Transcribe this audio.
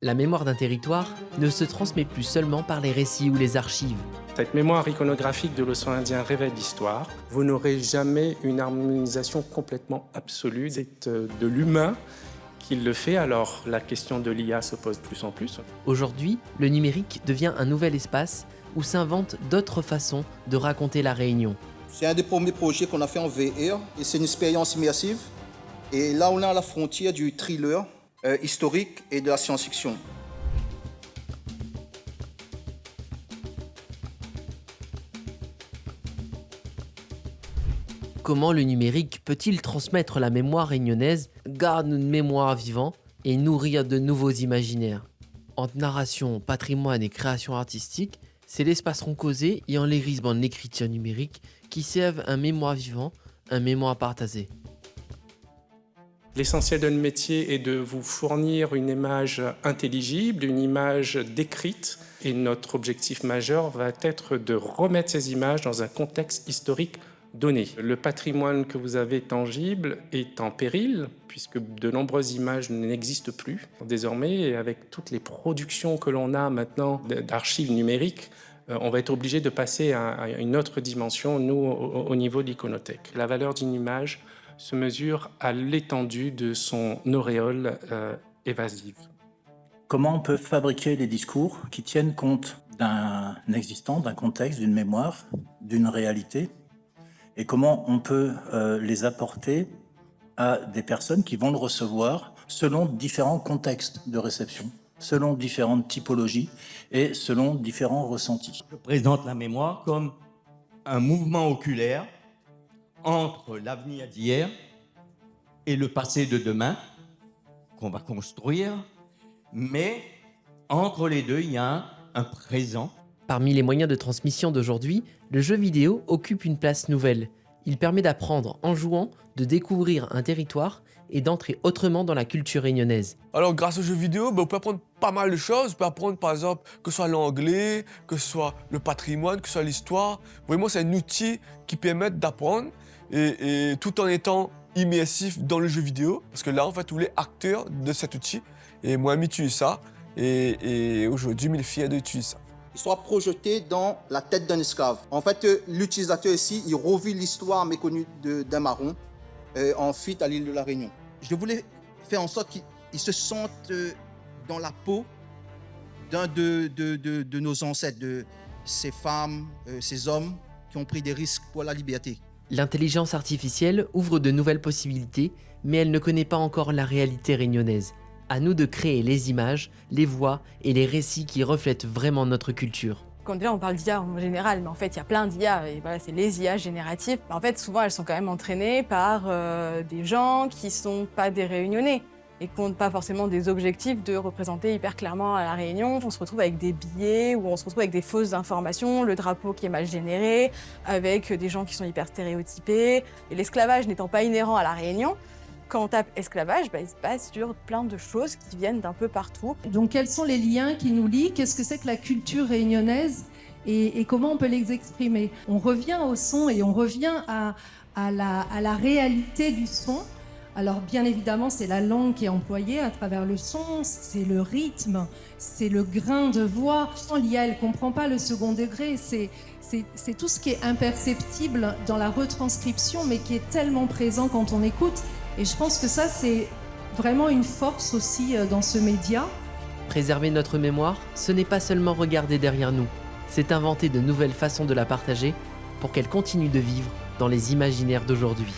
La mémoire d'un territoire ne se transmet plus seulement par les récits ou les archives. Cette mémoire iconographique de l'océan Indien révèle l'histoire. Vous n'aurez jamais une harmonisation complètement absolue. C'est de l'humain qui le fait, alors la question de l'IA se pose de plus en plus. Aujourd'hui, le numérique devient un nouvel espace où s'inventent d'autres façons de raconter la Réunion. C'est un des premiers projets qu'on a fait en VR et c'est une expérience immersive. Et là, on est à la frontière du thriller historique et de la science-fiction. Comment le numérique peut-il transmettre la mémoire réunionnaise, garder une mémoire vivante et nourrir de nouveaux imaginaires? Entre narration, patrimoine et création artistique, c'est l'espace roncosé et en l'hérisement de l'écriture numérique qui servent un mémoire vivant, un mémoire partagé. L'essentiel de notre métier est de vous fournir une image intelligible, une image décrite. Et notre objectif majeur va être de remettre ces images dans un contexte historique donné. Le patrimoine que vous avez tangible est en péril, puisque de nombreuses images n'existent plus désormais. Et avec toutes les productions que l'on a maintenant d'archives numériques, on va être obligé de passer à une autre dimension, nous, au niveau de l'iconothèque. La valeur d'une image se mesure à l'étendue de son auréole évasive. Comment on peut fabriquer des discours qui tiennent compte d'un existant, d'un contexte, d'une mémoire, d'une réalité, et comment on peut les apporter à des personnes qui vont le recevoir selon différents contextes de réception, selon différentes typologies et selon différents ressentis. Je présente la mémoire comme un mouvement oculaire entre l'avenir d'hier et le passé de demain qu'on va construire, mais entre les deux, il y a un présent. Parmi les moyens de transmission d'aujourd'hui, le jeu vidéo occupe une place nouvelle. Il permet d'apprendre en jouant, de découvrir un territoire et d'entrer autrement dans la culture réunionnaise. Alors grâce aux jeux vidéo, on peut apprendre pas mal de choses. On peut apprendre par exemple que ce soit l'anglais, que ce soit le patrimoine, que ce soit l'histoire. Vraiment, c'est un outil qui permet d'apprendre et tout en étant immersif dans le jeu vidéo. Parce que là, en fait, tous les acteurs de cet outil, et moi-même utilise ça, et aujourd'hui, je suis fier d'utiliser ça. Il sera projeté dans la tête d'un esclave. En fait, l'utilisateur ici, il revit l'histoire méconnue d'un marron ensuite à l'île de la Réunion. Je voulais faire en sorte qu'ils se sentent dans la peau d'un de nos ancêtres, de ces femmes, ces hommes qui ont pris des risques pour la liberté. L'intelligence artificielle ouvre de nouvelles possibilités, mais elle ne connaît pas encore la réalité réunionnaise. À nous de créer les images, les voix et les récits qui reflètent vraiment notre culture. Quand déjà on parle d'IA en général, mais en fait il y a plein d'IA, et voilà, c'est les IA génératives. En fait souvent elles sont quand même entraînées par des gens qui sont pas des Réunionnais et qui n'ont pas forcément des objectifs de représenter hyper clairement à la Réunion. On se retrouve avec des billets ou on se retrouve avec des fausses informations, le drapeau qui est mal généré, avec des gens qui sont hyper stéréotypés. Et l'esclavage n'étant pas inhérent à la Réunion, quand on tape esclavage, il se base sur plein de choses qui viennent d'un peu partout. Donc quels sont les liens qui nous lient? Qu'est-ce que c'est que la culture réunionnaise et comment on peut les exprimer? On revient au son et on revient à la réalité du son. Alors bien évidemment, c'est la langue qui est employée à travers le son, c'est le rythme, c'est le grain de voix. L'IA, elle ne comprend pas le second degré, c'est tout ce qui est imperceptible dans la retranscription, mais qui est tellement présent quand on écoute. Et je pense que ça, c'est vraiment une force aussi dans ce média. Préserver notre mémoire, ce n'est pas seulement regarder derrière nous, c'est inventer de nouvelles façons de la partager pour qu'elle continue de vivre dans les imaginaires d'aujourd'hui.